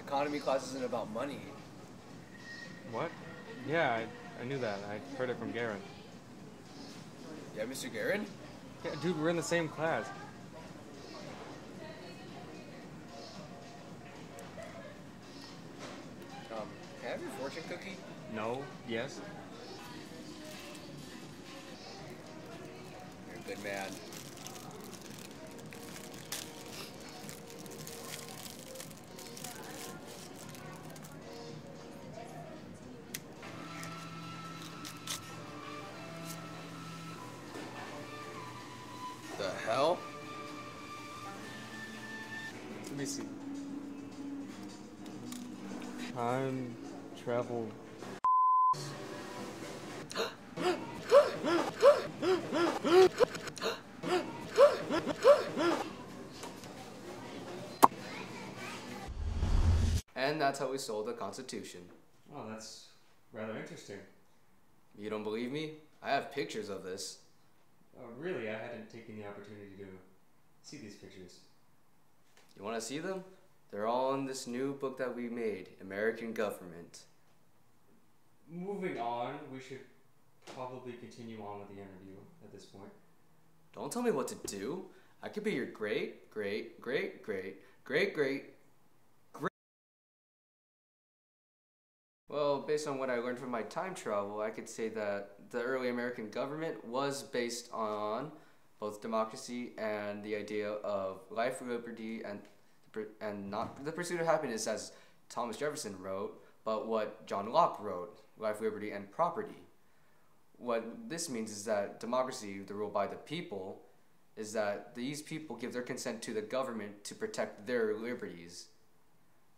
economy class isn't about money. What? Yeah, I knew that. I heard it from Garen. Yeah, Mr. Garen? Yeah, dude, we're in the same class. Can I have your fortune cookie? No, yes. You're a good man. The hell? Let me see. Time travel. And that's how we sold the Constitution. Oh, that's rather interesting. You don't believe me? I have pictures of this. Oh, really? I hadn't taken the opportunity to see these pictures. You want to see them? They're all in this new book that we made, American Government. Moving on, we should probably continue on with the interview at this point. Don't tell me what to do. I could be your great, great, great, great, great, great, great. Well, based on what I learned from my time travel, I could say that the early American government was based on both democracy and the idea of life, liberty, and not the pursuit of happiness, as Thomas Jefferson wrote, but what John Locke wrote, life, liberty, and property. What this means is that democracy, the rule by the people, is that these people give their consent to the government to protect their liberties.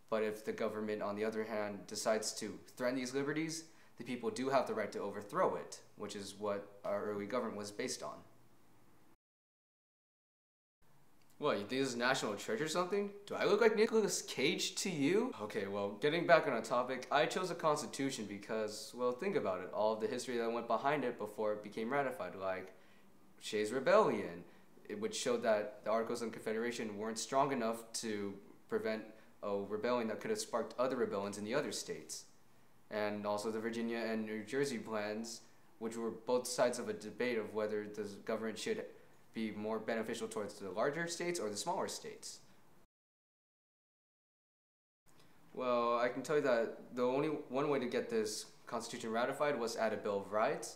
But if the government, on the other hand, decides to threaten these liberties, the people do have the right to overthrow it, which is what our early government was based on. What, you think this is national treasure or something? Do I look like Nicolas Cage to you? Okay, well, getting back on a topic, I chose the Constitution because, well, think about it. All of the history that went behind it before it became ratified, like Shays' Rebellion, which showed that the Articles of Confederation weren't strong enough to prevent a rebellion that could have sparked other rebellions in the other states. And also the Virginia and New Jersey plans, which were both sides of a debate of whether the government should be more beneficial towards the larger states or the smaller states. Well, I can tell you that the only one way to get this Constitution ratified was to add a Bill of Rights,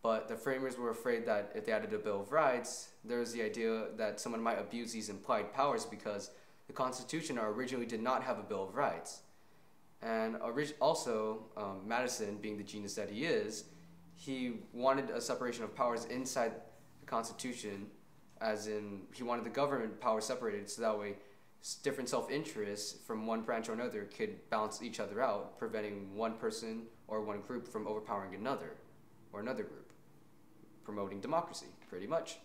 but the framers were afraid that if they added a Bill of Rights, there was the idea that someone might abuse these implied powers because the Constitution originally did not have a Bill of Rights. And also, Madison, being the genius that he is, he wanted a separation of powers inside the Constitution, as in he wanted the government power separated so that way different self-interests from one branch or another could balance each other out, preventing one person or one group from overpowering another or another group, promoting democracy, pretty much.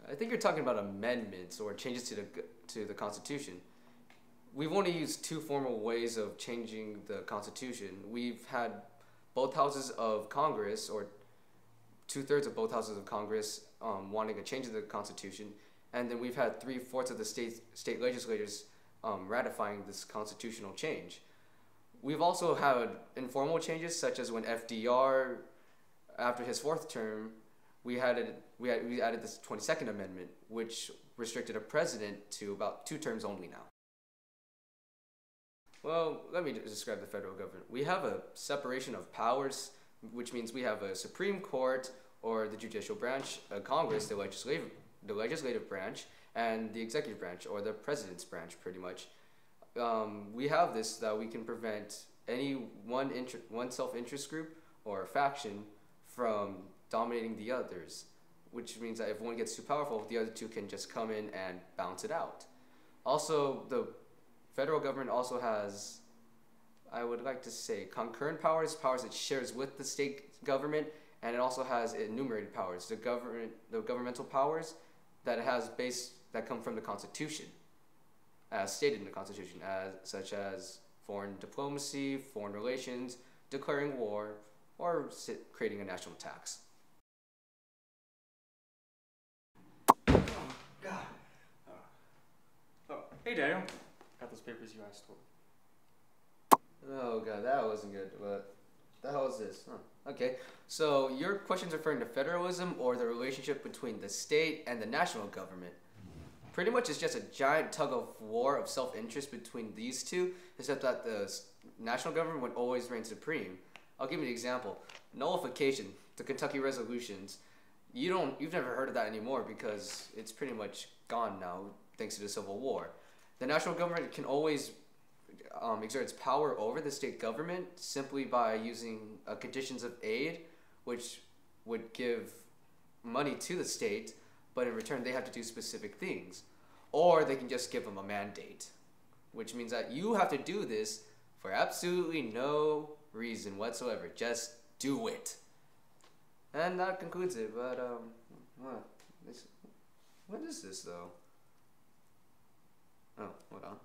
I think you're talking about amendments or changes to the Constitution. We've only used two formal ways of changing the Constitution. We've had both houses of Congress, or two-thirds of both houses of Congress, wanting a change of the Constitution, and then we've had 3/4 of the state legislators ratifying this constitutional change. We've also had informal changes, such as when FDR, after his fourth term, we added this 22nd Amendment, which restricted a president to about 2 terms only now. Well, let me describe the federal government. We have a separation of powers, which means we have a Supreme Court, or the judicial branch, a Congress, the legislative branch, and the executive branch, or the president's branch, pretty much. We have this so that we can prevent any one self-interest group or faction from dominating the others, which means that if one gets too powerful, the other two can just come in and balance it out. Also, the federal government also has, I would like to say, concurrent powers it shares with the state government, and it also has enumerated powers, the governmental powers that it has that come from the Constitution, as stated in the Constitution, such as foreign diplomacy, foreign relations, declaring war, or creating a national tax. God. Oh, hey Daniel. Got those papers you asked for. Oh god, that wasn't good. What the hell is this? Huh. Okay, so your question's referring to federalism or the relationship between the state and the national government. Pretty much it's just a giant tug of war of self-interest between these two, except that the national government would always reign supreme. I'll give you an example. Nullification, the Kentucky resolutions. You've never heard of that anymore because it's pretty much gone now thanks to the Civil War. The national government can always exert its power over the state government simply by using conditions of aid, which would give money to the state, but in return they have to do specific things. Or they can just give them a mandate, which means that you have to do this for absolutely no reason whatsoever. Just do it. And that concludes it, but, what is this, though? Oh, hold on.